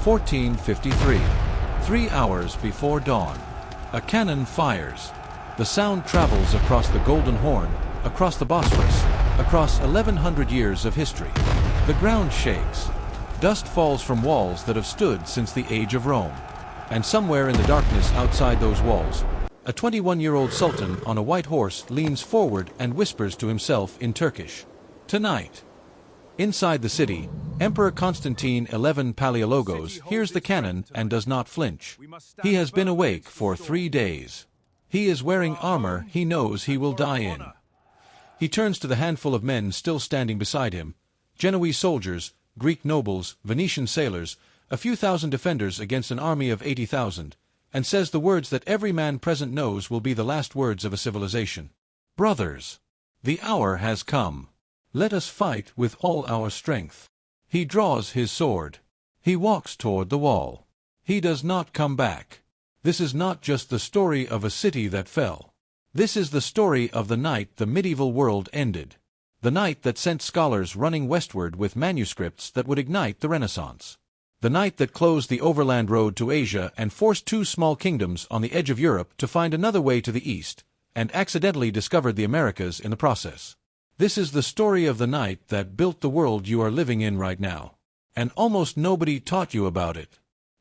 1453. 3 hours before dawn. A cannon fires. The sound travels across the Golden Horn, across the Bosphorus, across 1100 years of history. The ground shakes. Dust falls from walls that have stood since the age of Rome. And somewhere in the darkness outside those walls, a 21-year-old sultan on a white horse leans forward and whispers to himself in Turkish. Tonight. Inside the city, Emperor Constantine XI Palaiologos hears the cannon and does not flinch. He has been awake for 3 days. He is wearing armor he knows he will die in. He turns to the handful of men still standing beside him, Genoese soldiers, Greek nobles, Venetian sailors, a few thousand defenders against an army of 80,000, and says the words that every man present knows will be the last words of a civilization. Brothers, the hour has come. Let us fight with all our strength. He draws his sword. He walks toward the wall. He does not come back. This is not just the story of a city that fell. This is the story of the night the medieval world ended. The night that sent scholars running westward with manuscripts that would ignite the Renaissance. The night that closed the overland road to Asia and forced 2 small kingdoms on the edge of Europe to find another way to the east, and accidentally discovered the Americas in the process. This is the story of the night that built the world you are living in right now. And almost nobody taught you about it.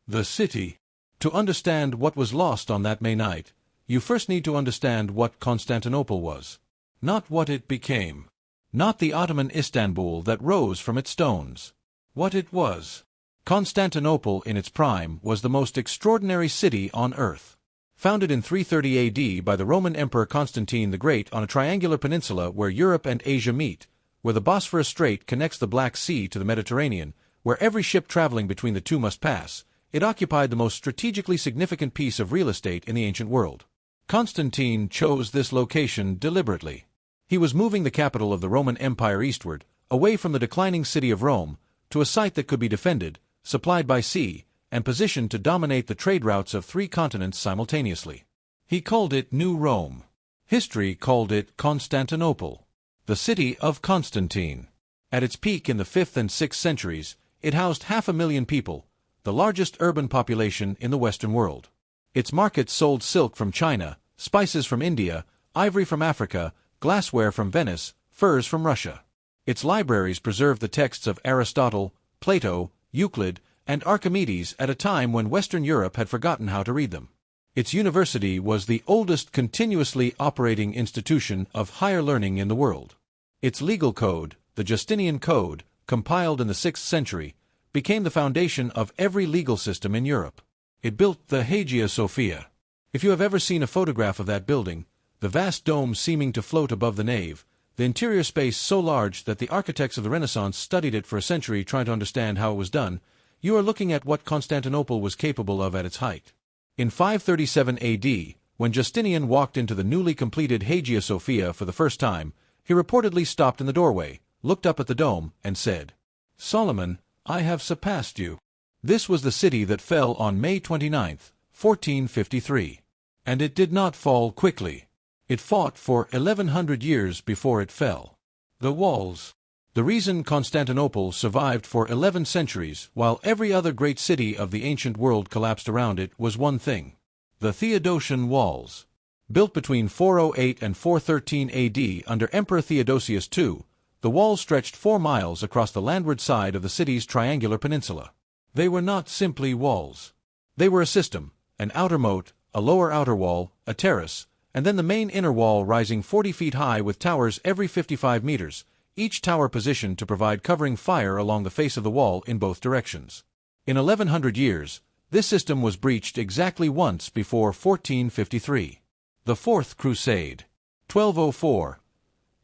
The city. To understand what was lost on that May night, you first need to understand what Constantinople was. Not what it became. Not the Ottoman Istanbul that rose from its stones. What it was. Constantinople in its prime was the most extraordinary city on earth. Founded in 330 AD by the Roman Emperor Constantine the Great on a triangular peninsula where Europe and Asia meet, where the Bosphorus Strait connects the Black Sea to the Mediterranean, where every ship traveling between the two must pass, it occupied the most strategically significant piece of real estate in the ancient world. Constantine chose this location deliberately. He was moving the capital of the Roman Empire eastward, away from the declining city of Rome, to a site that could be defended, supplied by sea, and positioned to dominate the trade routes of 3 continents simultaneously. He called it New Rome. History called it Constantinople, the city of Constantine. At its peak in the 5th and 6th centuries, it housed 500,000 people, the largest urban population in the Western world. Its markets sold silk from China, spices from India, ivory from Africa, glassware from Venice, furs from Russia. Its libraries preserved the texts of Aristotle, Plato, Euclid, and Archimedes at a time when Western Europe had forgotten how to read them. Its university was the oldest continuously operating institution of higher learning in the world. Its legal code, the Justinian Code, compiled in the 6th century, became the foundation of every legal system in Europe. It built the Hagia Sophia. If you have ever seen a photograph of that building, the vast dome seeming to float above the nave, the interior space so large that the architects of the Renaissance studied it for a century trying to understand how it was done, you are looking at what Constantinople was capable of at its height. In 537 AD, when Justinian walked into the newly completed Hagia Sophia for the first time, he reportedly stopped in the doorway, looked up at the dome, and said, "Solomon, I have surpassed you." This was the city that fell on May 29, 1453. And it did not fall quickly. It fought for 1100 years before it fell. The walls. The reason Constantinople survived for 11 centuries while every other great city of the ancient world collapsed around it was one thing. The Theodosian walls. Built between 408 and 413 AD under Emperor Theodosius II, the walls stretched 4 miles across the landward side of the city's triangular peninsula. They were not simply walls. They were a system, an outer moat, a lower outer wall, a terrace, and then the main inner wall rising 40 feet high with towers every 55 meters, each tower positioned to provide covering fire along the face of the wall in both directions. In 1100 years, this system was breached exactly once before 1453. The Fourth Crusade. 1204.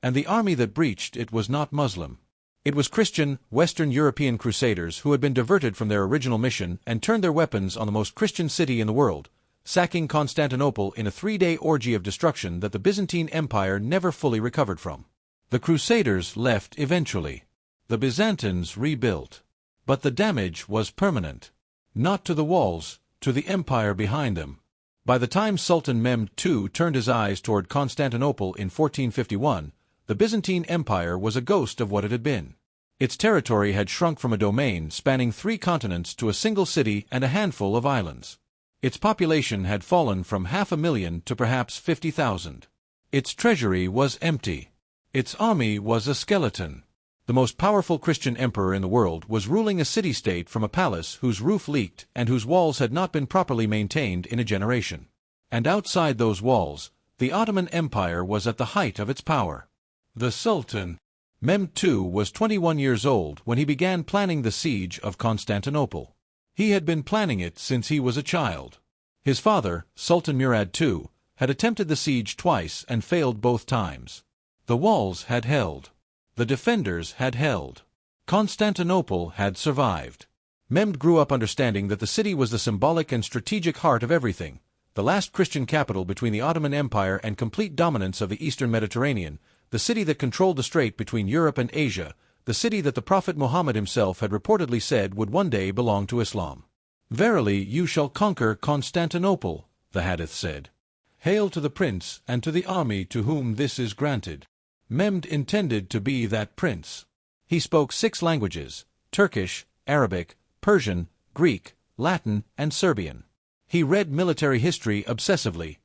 And the army that breached it was not Muslim. It was Christian, Western European crusaders who had been diverted from their original mission and turned their weapons on the most Christian city in the world, sacking Constantinople in a 3-day orgy of destruction that the Byzantine Empire never fully recovered from. The Crusaders left eventually. The Byzantines rebuilt. But the damage was permanent. Not to the walls, to the empire behind them. By the time Sultan Mehmed II turned his eyes toward Constantinople in 1451, the Byzantine Empire was a ghost of what it had been. Its territory had shrunk from a domain spanning 3 continents to a single city and a handful of islands. Its population had fallen from 500,000 to perhaps 50,000. Its treasury was empty. Its army was a skeleton. The most powerful Christian emperor in the world was ruling a city-state from a palace whose roof leaked and whose walls had not been properly maintained in a generation. And outside those walls, the Ottoman Empire was at the height of its power. The Sultan, Mehmed II, was 21 years old when he began planning the siege of Constantinople. He had been planning it since he was a child. His father, Sultan Murad II, had attempted the siege twice and failed both times. The walls had held. The defenders had held. Constantinople had survived. Mehmed grew up understanding that the city was the symbolic and strategic heart of everything, the last Christian capital between the Ottoman Empire and complete dominance of the Eastern Mediterranean, the city that controlled the strait between Europe and Asia, the city that the Prophet Muhammad himself had reportedly said would one day belong to Islam. "Verily you shall conquer Constantinople," the hadith said. "Hail to the prince and to the army to whom this is granted." Mehmed intended to be that prince. He spoke 6 languages: Turkish, Arabic, Persian, Greek, Latin, and Serbian. He read military history obsessively.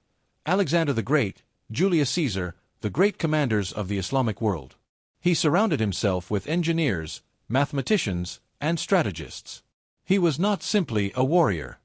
Alexander the Great, Julius Caesar, the great commanders of the Islamic world. He surrounded himself with engineers, mathematicians, and strategists. He was not simply a warrior.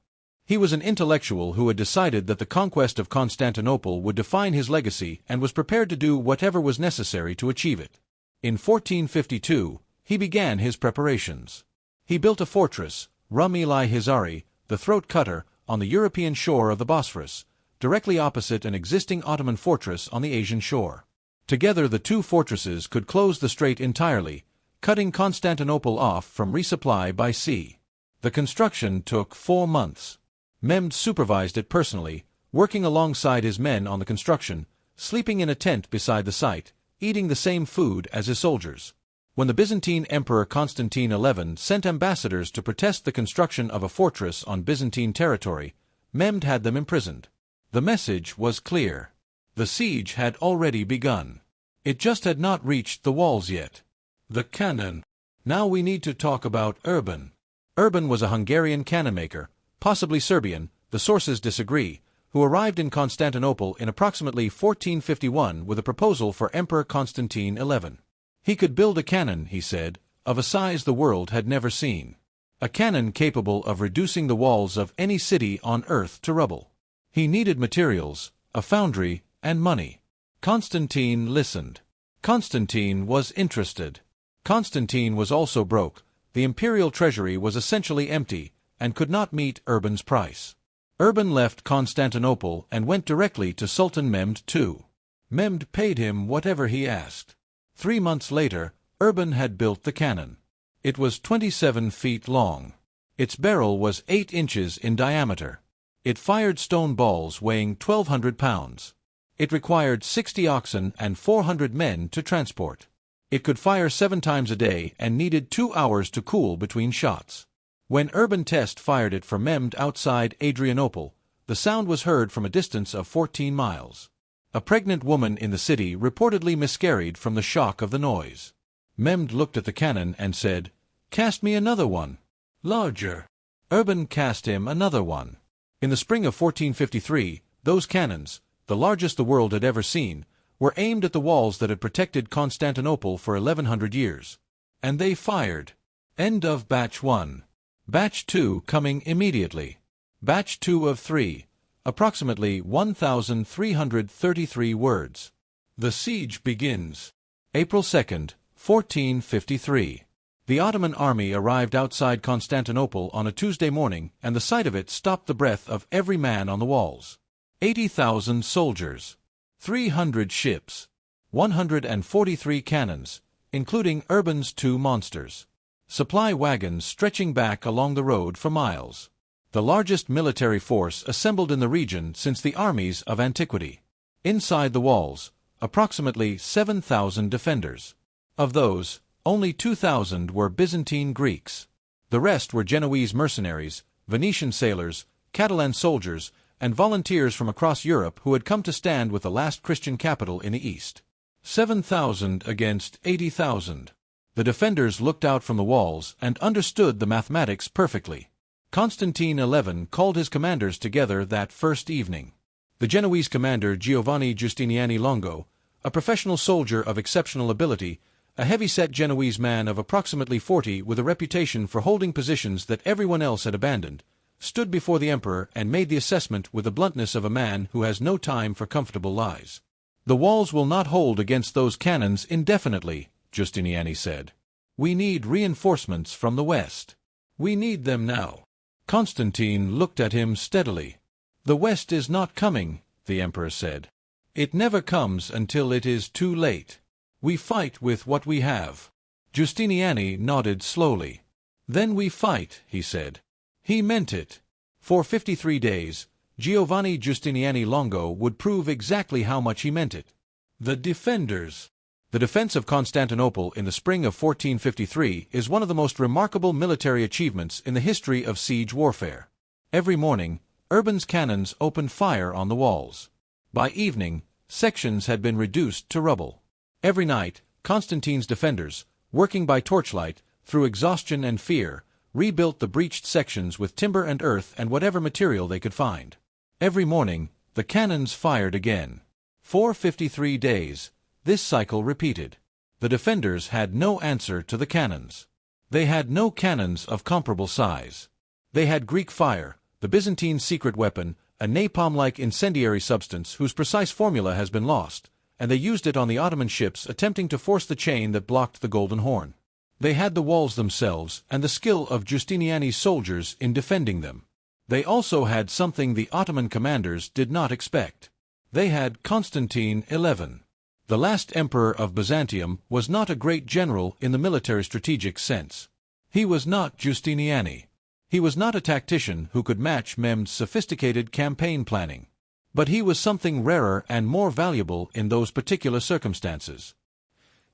He was an intellectual who had decided that the conquest of Constantinople would define his legacy and was prepared to do whatever was necessary to achieve it. In 1452, he began his preparations. He built a fortress, Rum-el-Hizari, the throat cutter, on the European shore of the Bosphorus, directly opposite an existing Ottoman fortress on the Asian shore. Together the 2 fortresses could close the strait entirely, cutting Constantinople off from resupply by sea. The construction took 4 months. Mehmed supervised it personally, working alongside his men on the construction, sleeping in a tent beside the site, eating the same food as his soldiers. When the Byzantine Emperor Constantine XI sent ambassadors to protest the construction of a fortress on Byzantine territory, Mehmed had them imprisoned. The message was clear. The siege had already begun. It just had not reached the walls yet. The cannon. Now we need to talk about Urban. Urban was a Hungarian cannon maker, possibly Serbian, the sources disagree, who arrived in Constantinople in approximately 1451 with a proposal for Emperor Constantine XI. He could build a cannon, he said, of a size the world had never seen. A cannon capable of reducing the walls of any city on earth to rubble. He needed materials, a foundry, and money. Constantine listened. Constantine was interested. Constantine was also broke. The imperial treasury was essentially empty, and could not meet Urban's price. Urban left Constantinople and went directly to Sultan Mehmed II. Mehmed paid him whatever he asked. 3 months later, Urban had built the cannon. It was 27 feet long. Its barrel was 8 inches in diameter. It fired stone balls weighing 1,200 pounds. It required 60 oxen and 400 men to transport. It could fire 7 times a day and needed 2 hours to cool between shots. When Urban Test fired it for Mehmed outside Adrianople, the sound was heard from a distance of 14 miles. A pregnant woman in the city reportedly miscarried from the shock of the noise. Mehmed looked at the cannon and said, "Cast me another one. Larger." Urban cast him another one. In the spring of 1453, those cannons, the largest the world had ever seen, were aimed at the walls that had protected Constantinople for 1100 years. And they fired. End of Batch 1. Batch 2 coming immediately. Batch 2 of 3. Approximately 1,333 words. The siege begins. April 2nd, 1453. The Ottoman army arrived outside Constantinople on a Tuesday morning, and the sight of it stopped the breath of every man on the walls. 80,000 soldiers. 300 ships. 143 cannons, including Urban's 2 monsters. Supply wagons stretching back along the road for miles. The largest military force assembled in the region since the armies of antiquity. Inside the walls, approximately 7,000 defenders. Of those, only 2,000 were Byzantine Greeks. The rest were Genoese mercenaries, Venetian sailors, Catalan soldiers, and volunteers from across Europe who had come to stand with the last Christian capital in the East. 7,000 against 80,000. The defenders looked out from the walls and understood the mathematics perfectly. Constantine XI called his commanders together that first evening. The Genoese commander Giovanni Giustiniani Longo, a professional soldier of exceptional ability, a heavy-set Genoese man of approximately 40 with a reputation for holding positions that everyone else had abandoned, stood before the emperor and made the assessment with the bluntness of a man who has no time for comfortable lies. "The walls will not hold against those cannons indefinitely," Giustiniani said. "We need reinforcements from the west. We need them now." Constantine looked at him steadily. "The west is not coming," the emperor said. "It never comes until it is too late. We fight with what we have." Giustiniani nodded slowly. "Then we fight," he said. He meant it. For 53 days, Giovanni Giustiniani Longo would prove exactly how much he meant it. The defenders. The defense of Constantinople in the spring of 1453 is one of the most remarkable military achievements in the history of siege warfare. Every morning, Urban's cannons opened fire on the walls. By evening, sections had been reduced to rubble. Every night, Constantine's defenders, working by torchlight, through exhaustion and fear, rebuilt the breached sections with timber and earth and whatever material they could find. Every morning, the cannons fired again. For 53 days, this cycle repeated. The defenders had no answer to the cannons. They had no cannons of comparable size. They had Greek fire, the Byzantine secret weapon, a napalm-like incendiary substance whose precise formula has been lost, and they used it on the Ottoman ships attempting to force the chain that blocked the Golden Horn. They had the walls themselves and the skill of Giustiniani's soldiers in defending them. They also had something the Ottoman commanders did not expect. They had Constantine XI. The last emperor of Byzantium was not a great general in the military strategic sense. He was not Giustiniani. He was not a tactician who could match Mehmed's sophisticated campaign planning. But he was something rarer and more valuable in those particular circumstances.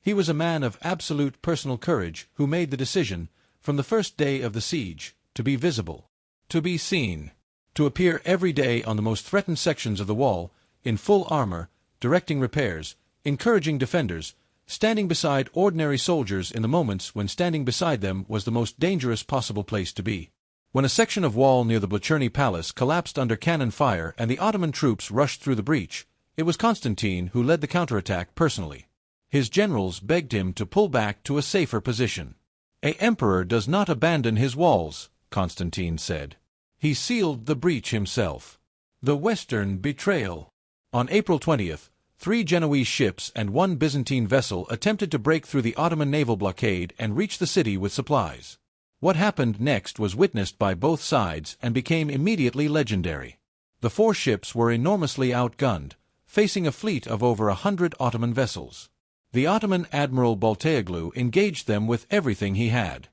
He was a man of absolute personal courage who made the decision, from the first day of the siege, to be visible, to be seen, to appear every day on the most threatened sections of the wall, in full armor, directing repairs, encouraging defenders, standing beside ordinary soldiers in the moments when standing beside them was the most dangerous possible place to be. When a section of wall near the Blachernyi Palace collapsed under cannon fire and the Ottoman troops rushed through the breach, it was Constantine who led the counterattack personally. His generals begged him to pull back to a safer position. "An emperor does not abandon his walls," Constantine said. He sealed the breach himself. The Western betrayal. On April 20th, 3 Genoese ships and 1 Byzantine vessel attempted to break through the Ottoman naval blockade and reach the city with supplies. What happened next was witnessed by both sides and became immediately legendary. The 4 ships were enormously outgunned, facing a fleet of over 100 Ottoman vessels. The Ottoman Admiral Balteoglu engaged them with everything he had.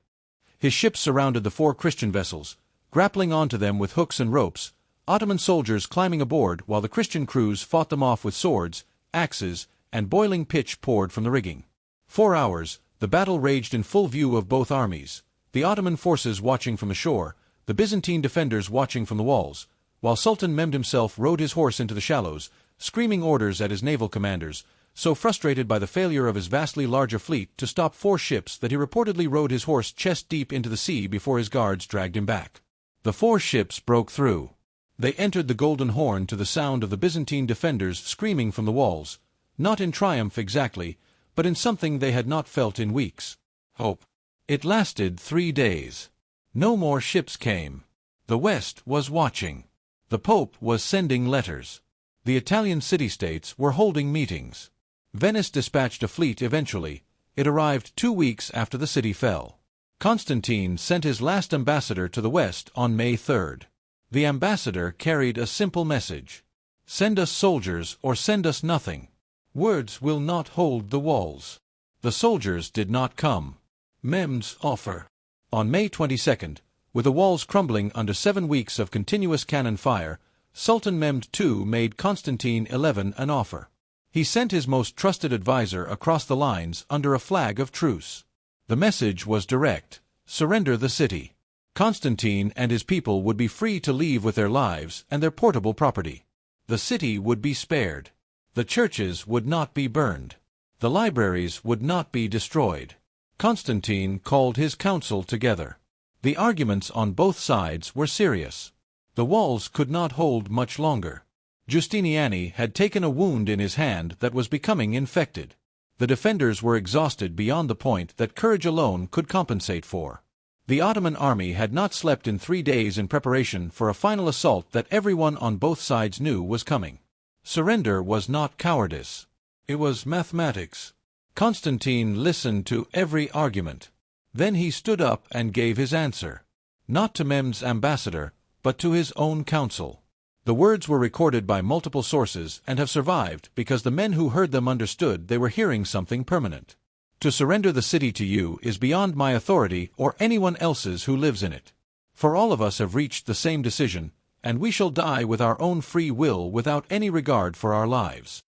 His ships surrounded the 4 Christian vessels, grappling onto them with hooks and ropes, Ottoman soldiers climbing aboard while the Christian crews fought them off with swords, axes, and boiling pitch poured from the rigging. 4 hours, the battle raged in full view of both armies, the Ottoman forces watching from the shore, the Byzantine defenders watching from the walls, while Sultan Mehmed himself rode his horse into the shallows, screaming orders at his naval commanders, so frustrated by the failure of his vastly larger fleet to stop 4 ships that he reportedly rode his horse chest-deep into the sea before his guards dragged him back. The 4 ships broke through. They entered the Golden Horn to the sound of the Byzantine defenders screaming from the walls, not in triumph exactly, but in something they had not felt in weeks: hope. It lasted 3 days. No more ships came. The West was watching. The Pope was sending letters. The Italian city-states were holding meetings. Venice dispatched a fleet eventually. It arrived 2 weeks after the city fell. Constantine sent his last ambassador to the West on May 3rd. The ambassador carried a simple message: "Send us soldiers or send us nothing. Words will not hold the walls." The soldiers did not come. Mehmed's offer. On May 22nd, with the walls crumbling under 7 weeks of continuous cannon fire, Sultan Mehmed II made Constantine XI an offer. He sent his most trusted advisor across the lines under a flag of truce. The message was direct: surrender the city. Constantine and his people would be free to leave with their lives and their portable property. The city would be spared. The churches would not be burned. The libraries would not be destroyed. Constantine called his council together. The arguments on both sides were serious. The walls could not hold much longer. Justiniani had taken a wound in his hand that was becoming infected. The defenders were exhausted beyond the point that courage alone could compensate for. The Ottoman army had not slept in 3 days in preparation for a final assault that everyone on both sides knew was coming. Surrender was not cowardice. It was mathematics. Constantine listened to every argument. Then he stood up and gave his answer. Not to Mehmed's ambassador, but to his own council. The words were recorded by multiple sources and have survived because the men who heard them understood they were hearing something permanent. To surrender the city to you is beyond my authority or anyone else's who lives in it. For all of us have reached the same decision, and we shall die with our own free will without any regard for our lives.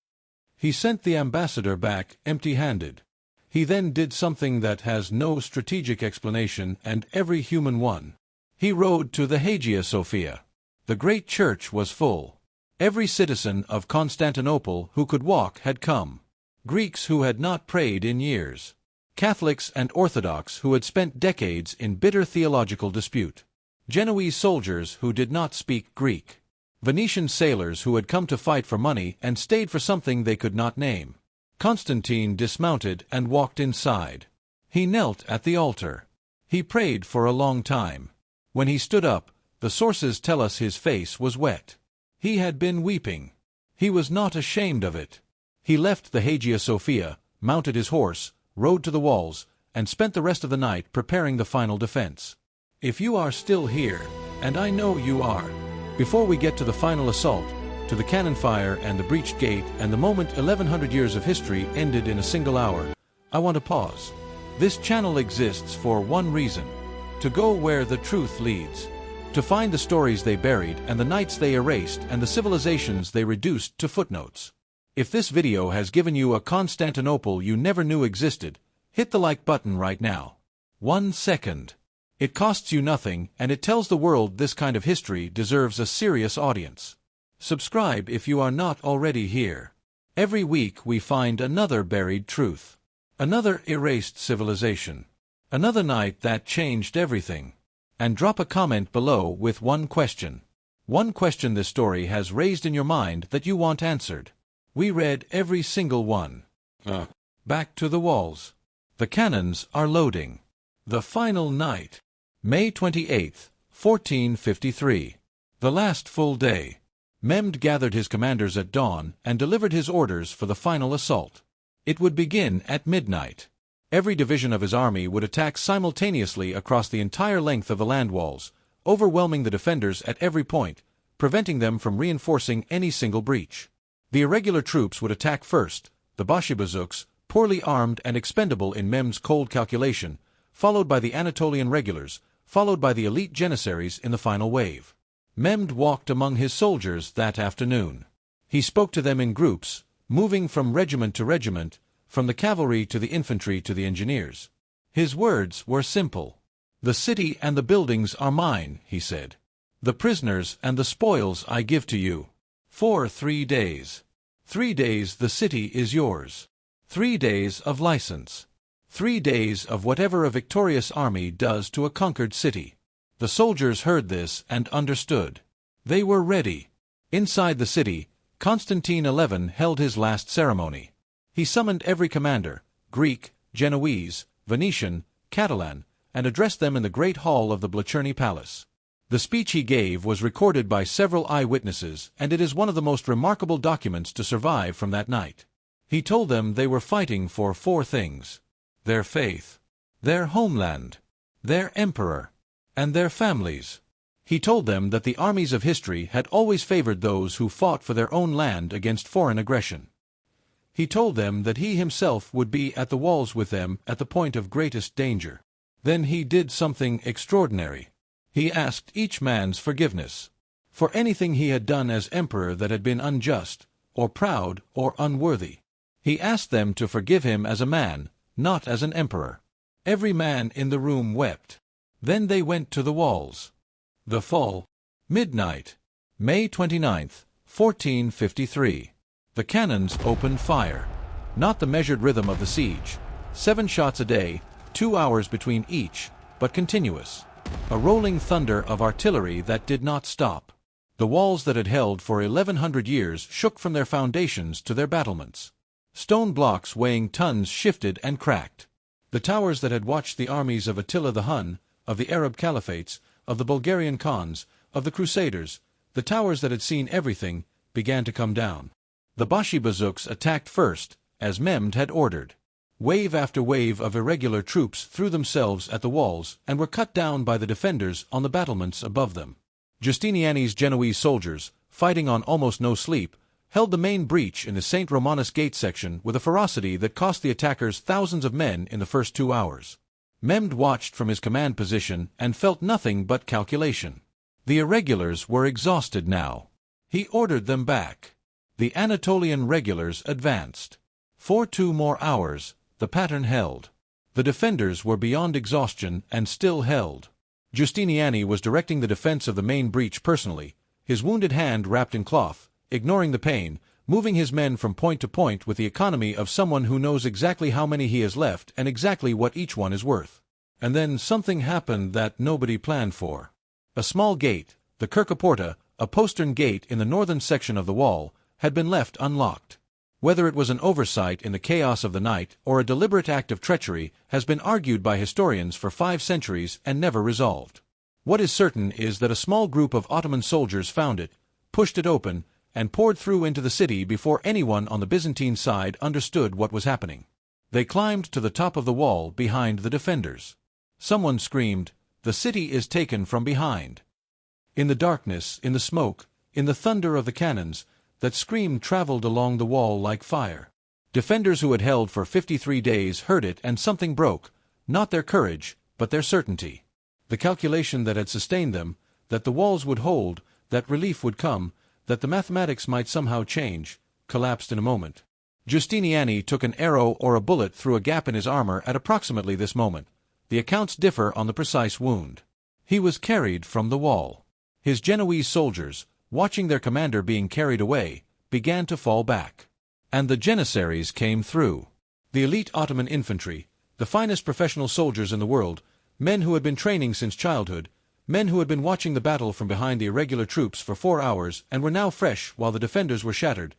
He sent the ambassador back empty-handed. He then did something that has no strategic explanation and every human one. He rode to the Hagia Sophia. The great church was full. Every citizen of Constantinople who could walk had come. Greeks who had not prayed in years. Catholics and Orthodox who had spent decades in bitter theological dispute. Genoese soldiers who did not speak Greek. Venetian sailors who had come to fight for money and stayed for something they could not name. Constantine dismounted and walked inside. He knelt at the altar. He prayed for a long time. When he stood up, the sources tell us his face was wet. He had been weeping. He was not ashamed of it. He left the Hagia Sophia, mounted his horse, rode to the walls, and spent the rest of the night preparing the final defense. If you are still here, and I know you are, before we get to the final assault, to the cannon fire and the breached gate and the moment 1100 years of history ended in a single hour, I want to pause. This channel exists for one reason: to go where the truth leads. To find the stories they buried and the nights they erased and the civilizations they reduced to footnotes. If this video has given you a Constantinople you never knew existed, hit the like button right now. 1 second. It costs you nothing and it tells the world this kind of history deserves a serious audience. Subscribe if you are not already here. Every week we find another buried truth. Another erased civilization. Another night that changed everything. And drop a comment below with one question. One question this story has raised in your mind that you want answered. We read every single one. Back to the walls. The cannons are loading. The final night. May 28, 1453. The last full day. Mehmed gathered his commanders at dawn and delivered his orders for the final assault. It would begin at midnight. Every division of his army would attack simultaneously across the entire length of the land walls, overwhelming the defenders at every point, preventing them from reinforcing any single breach. The irregular troops would attack first, the Bashibazuks, poorly armed and expendable in Mehmed's cold calculation, followed by the Anatolian regulars, followed by the elite Janissaries in the final wave. Mehmed walked among his soldiers that afternoon. He spoke to them in groups, moving from regiment to regiment, from the cavalry to the infantry to the engineers. His words were simple. "The city and the buildings are mine," he said. "The prisoners and the spoils I give to you. For 3 days. 3 days the city is yours. 3 days of license. 3 days of whatever a victorious army does to a conquered city." The soldiers heard this and understood. They were ready. Inside the city, Constantine XI held his last ceremony. He summoned every commander, Greek, Genoese, Venetian, Catalan, and addressed them in the great hall of the Blacherney Palace. The speech he gave was recorded by several eyewitnesses, and it is one of the most remarkable documents to survive from that night. He told them they were fighting for 4 things: their faith, their homeland, their emperor, and their families. He told them that the armies of history had always favored those who fought for their own land against foreign aggression. He told them that he himself would be at the walls with them at the point of greatest danger. Then he did something extraordinary. He asked each man's forgiveness for anything he had done as emperor that had been unjust, or proud, or unworthy. He asked them to forgive him as a man, not as an emperor. Every man in the room wept. Then they went to the walls. The fall. Midnight. May 29th, 1453. The cannons opened fire. Not the measured rhythm of the siege. 7 shots a day, 2 hours between each, but continuous. A rolling thunder of artillery that did not stop. The walls that had held for 1100 years shook from their foundations to their battlements. Stone blocks weighing tons shifted and cracked. The towers that had watched the armies of Attila the Hun, of the Arab caliphates, of the Bulgarian Khans, of the Crusaders, the towers that had seen everything, began to come down. The Bashi-bazouks attacked first, as Mehmed had ordered. Wave after wave of irregular troops threw themselves at the walls and were cut down by the defenders on the battlements above them. Giustiniani's Genoese soldiers, fighting on almost no sleep, held the main breach in the St. Romanus gate section with a ferocity that cost the attackers thousands of men in the first 2 hours. Mehmed watched from his command position and felt nothing but calculation. The irregulars were exhausted now. He ordered them back. The Anatolian regulars advanced. For 2 more hours, the pattern held. The defenders were beyond exhaustion and still held. Giustiniani was directing the defense of the main breach personally, his wounded hand wrapped in cloth, ignoring the pain, moving his men from point to point with the economy of someone who knows exactly how many he has left and exactly what each one is worth. And then something happened that nobody planned for. A small gate, the Kirkaporta, a postern gate in the northern section of the wall, had been left unlocked. Whether it was an oversight in the chaos of the night or a deliberate act of treachery has been argued by historians for 5 centuries and never resolved. What is certain is that a small group of Ottoman soldiers found it, pushed it open, and poured through into the city before anyone on the Byzantine side understood what was happening. They climbed to the top of the wall behind the defenders. Someone screamed, "The city is taken from behind." In the darkness, in the smoke, in the thunder of the cannons, that scream traveled along the wall like fire. Defenders who had held for 53 days heard it and something broke, not their courage, but their certainty. The calculation that had sustained them, that the walls would hold, that relief would come, that the mathematics might somehow change, collapsed in a moment. Giustiniani took an arrow or a bullet through a gap in his armor at approximately this moment. The accounts differ on the precise wound. He was carried from the wall. His Genoese soldiers, watching their commander being carried away, began to fall back. And the Janissaries came through. The elite Ottoman infantry, the finest professional soldiers in the world, men who had been training since childhood, men who had been watching the battle from behind the irregular troops for 4 hours and were now fresh while the defenders were shattered,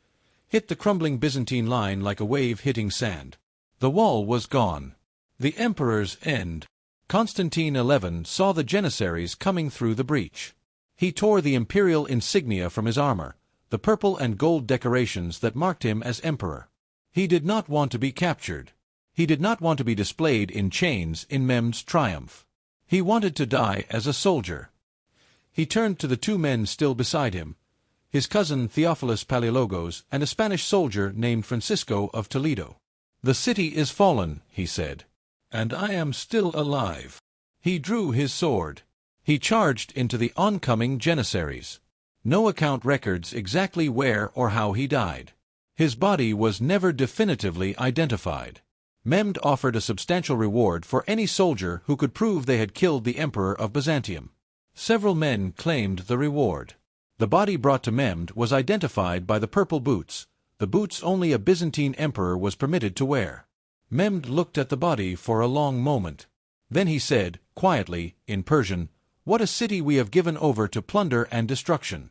hit the crumbling Byzantine line like a wave hitting sand. The wall was gone. The emperor's end. Constantine XI saw the Janissaries coming through the breach. He tore the imperial insignia from his armor, the purple and gold decorations that marked him as emperor. He did not want to be captured. He did not want to be displayed in chains in Mehmed's triumph. He wanted to die as a soldier. He turned to the 2 men still beside him, his cousin Theophilus Palaiologos and a Spanish soldier named Francisco of Toledo. "The city is fallen," he said, "and I am still alive." He drew his sword. He charged into the oncoming Janissaries. No account records exactly where or how he died. His body was never definitively identified. Mehmed offered a substantial reward for any soldier who could prove they had killed the Emperor of Byzantium. Several men claimed the reward. The body brought to Mehmed was identified by the purple boots, the boots only a Byzantine emperor was permitted to wear. Mehmed looked at the body for a long moment. Then he said, quietly, in Persian, "What a city we have given over to plunder and destruction."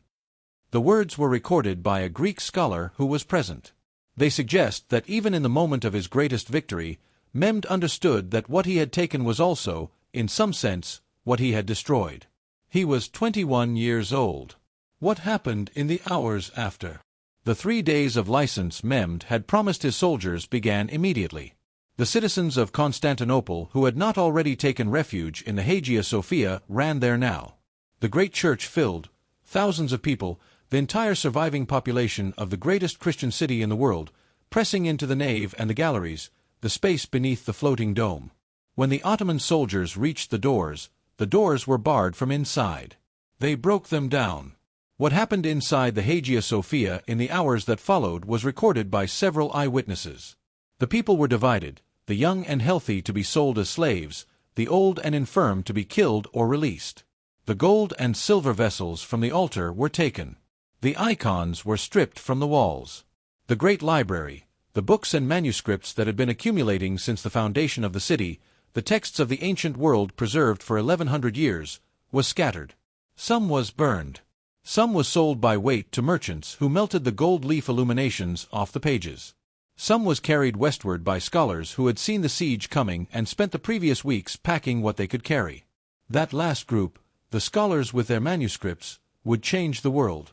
The words were recorded by a Greek scholar who was present. They suggest that even in the moment of his greatest victory, Mehmed understood that what he had taken was also, in some sense, what he had destroyed. He was 21 years old. What happened in the hours after? The 3 days of license Mehmed had promised his soldiers began immediately. The citizens of Constantinople who had not already taken refuge in the Hagia Sophia ran there now. The great church filled, thousands of people, the entire surviving population of the greatest Christian city in the world, pressing into the nave and the galleries, the space beneath the floating dome. When the Ottoman soldiers reached the doors were barred from inside. They broke them down. What happened inside the Hagia Sophia in the hours that followed was recorded by several eyewitnesses. The people were divided, the young and healthy to be sold as slaves, the old and infirm to be killed or released. The gold and silver vessels from the altar were taken. The icons were stripped from the walls. The great library, the books and manuscripts that had been accumulating since the foundation of the city, the texts of the ancient world preserved for 1100 years, was scattered. Some was burned. Some was sold by weight to merchants who melted the gold leaf illuminations off the pages. Some was carried westward by scholars who had seen the siege coming and spent the previous weeks packing what they could carry. That last group, the scholars with their manuscripts, would change the world.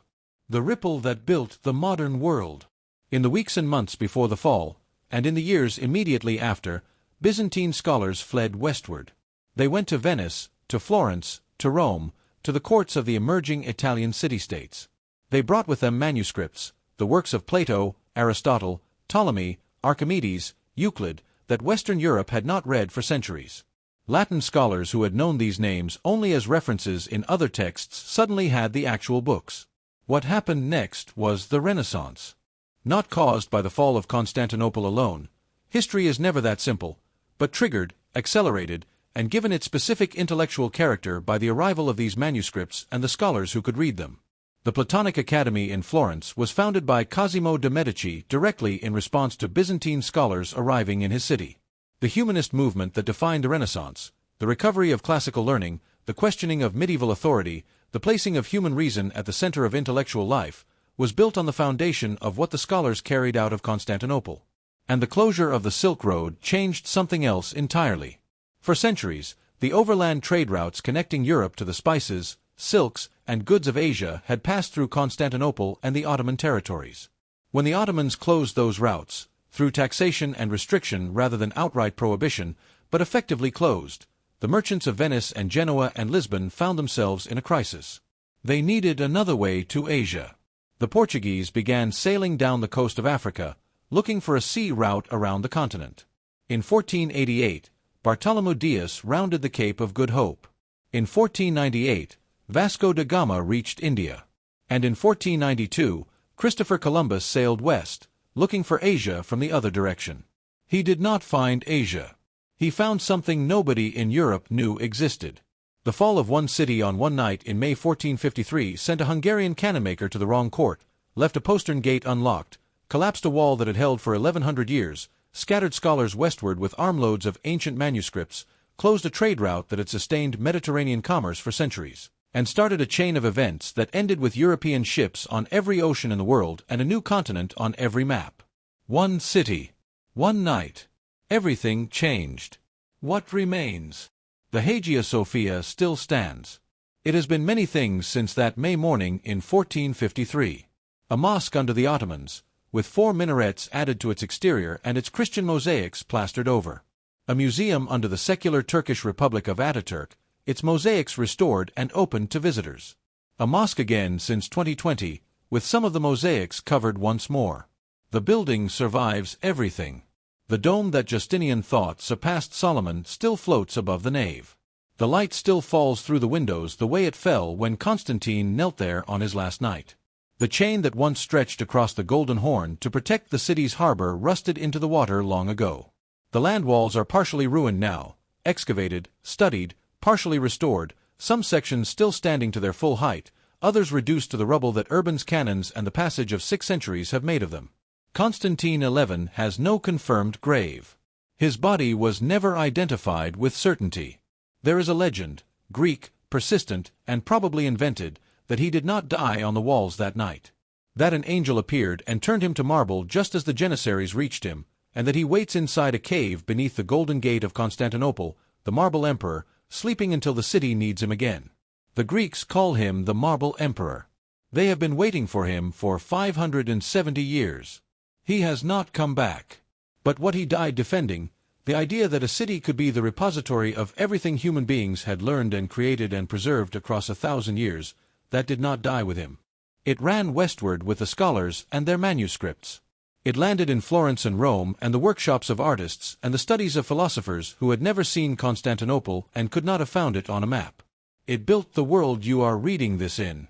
The ripple that built the modern world. In the weeks and months before the fall, and in the years immediately after, Byzantine scholars fled westward. They went to Venice, to Florence, to Rome, to the courts of the emerging Italian city-states. They brought with them manuscripts, the works of Plato, Aristotle, Ptolemy, Archimedes, Euclid, that Western Europe had not read for centuries. Latin scholars who had known these names only as references in other texts suddenly had the actual books. What happened next was the Renaissance. Not caused by the fall of Constantinople alone. History is never that simple, but triggered, accelerated, and given its specific intellectual character by the arrival of these manuscripts and the scholars who could read them. The Platonic Academy in Florence was founded by Cosimo de' Medici directly in response to Byzantine scholars arriving in his city. The humanist movement that defined the Renaissance, the recovery of classical learning, the questioning of medieval authority, the placing of human reason at the center of intellectual life, was built on the foundation of what the scholars carried out of Constantinople. And the closure of the Silk Road changed something else entirely. For centuries, the overland trade routes connecting Europe to the spices, silks, and goods of Asia had passed through Constantinople and the Ottoman territories. When the Ottomans closed those routes, through taxation and restriction rather than outright prohibition, but effectively closed, the merchants of Venice and Genoa and Lisbon found themselves in a crisis. They needed another way to Asia. The Portuguese began sailing down the coast of Africa, looking for a sea route around the continent. In 1488, Bartholomew Dias rounded the Cape of Good Hope. In 1498, Vasco da Gama reached India. And in 1492, Christopher Columbus sailed west, looking for Asia from the other direction. He did not find Asia. He found something nobody in Europe knew existed. The fall of one city on one night in May 1453 sent a Hungarian cannonmaker to the wrong court, left a postern gate unlocked, collapsed a wall that had held for 1100 years, scattered scholars westward with armloads of ancient manuscripts, closed a trade route that had sustained Mediterranean commerce for centuries, and started a chain of events that ended with European ships on every ocean in the world and a new continent on every map. One city. One night. Everything changed. What remains? The Hagia Sophia still stands. It has been many things since that May morning in 1453. A mosque under the Ottomans, with 4 minarets added to its exterior and its Christian mosaics plastered over. A museum under the secular Turkish Republic of Ataturk, its mosaics restored and opened to visitors. A mosque again since 2020, with some of the mosaics covered once more. The building survives everything. The dome that Justinian thought surpassed Solomon still floats above the nave. The light still falls through the windows the way it fell when Constantine knelt there on his last night. The chain that once stretched across the Golden Horn to protect the city's harbor rusted into the water long ago. The land walls are partially ruined now, excavated, studied, partially restored, some sections still standing to their full height, others reduced to the rubble that Urban's cannons and the passage of 6 centuries have made of them. Constantine XI has no confirmed grave. His body was never identified with certainty. There is a legend, Greek, persistent, and probably invented, that he did not die on the walls that night. That an angel appeared and turned him to marble just as the Janissaries reached him, and that he waits inside a cave beneath the Golden Gate of Constantinople, the Marble Emperor, sleeping until the city needs him again. The Greeks call him the Marble Emperor. They have been waiting for him for 570 years. He has not come back. But what he died defending, the idea that a city could be the repository of everything human beings had learned and created and preserved across 1,000 years, that did not die with him. It ran westward with the scholars and their manuscripts. It landed in Florence and Rome and the workshops of artists and the studies of philosophers who had never seen Constantinople and could not have found it on a map. It built the world you are reading this in.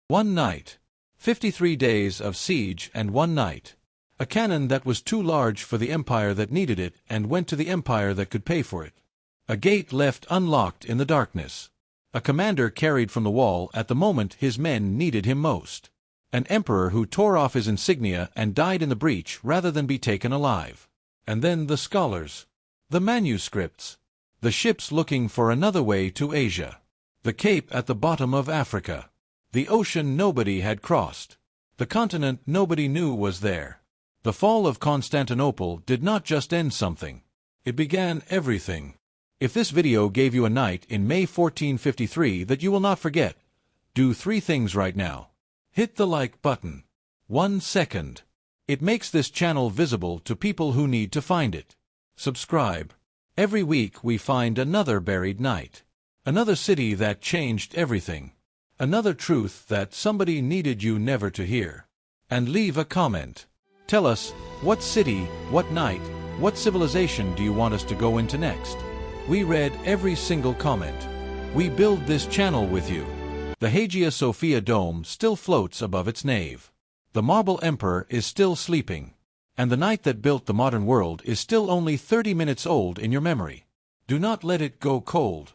One night. 53 days of siege and one night. A cannon that was too large for the empire that needed it and went to the empire that could pay for it. A gate left unlocked in the darkness. A commander carried from the wall at the moment his men needed him most. An emperor who tore off his insignia and died in the breach rather than be taken alive. And then the scholars. The manuscripts. The ships looking for another way to Asia. The cape at the bottom of Africa. The ocean nobody had crossed. The continent nobody knew was there. The fall of Constantinople did not just end something. It began everything. If this video gave you a night in May 1453 that you will not forget, do 3 things right now. Hit the like button. 1 second. It makes this channel visible to people who need to find it. Subscribe. Every week we find another buried night. Another city that changed everything. Another truth that somebody needed you never to hear. And leave a comment. Tell us, what city, what night, what civilization do you want us to go into next? We read every single comment. We build this channel with you. The Hagia Sophia dome still floats above its nave. The marble emperor is still sleeping. And the night that built the modern world is still only 30 minutes old in your memory. Do not let it go cold.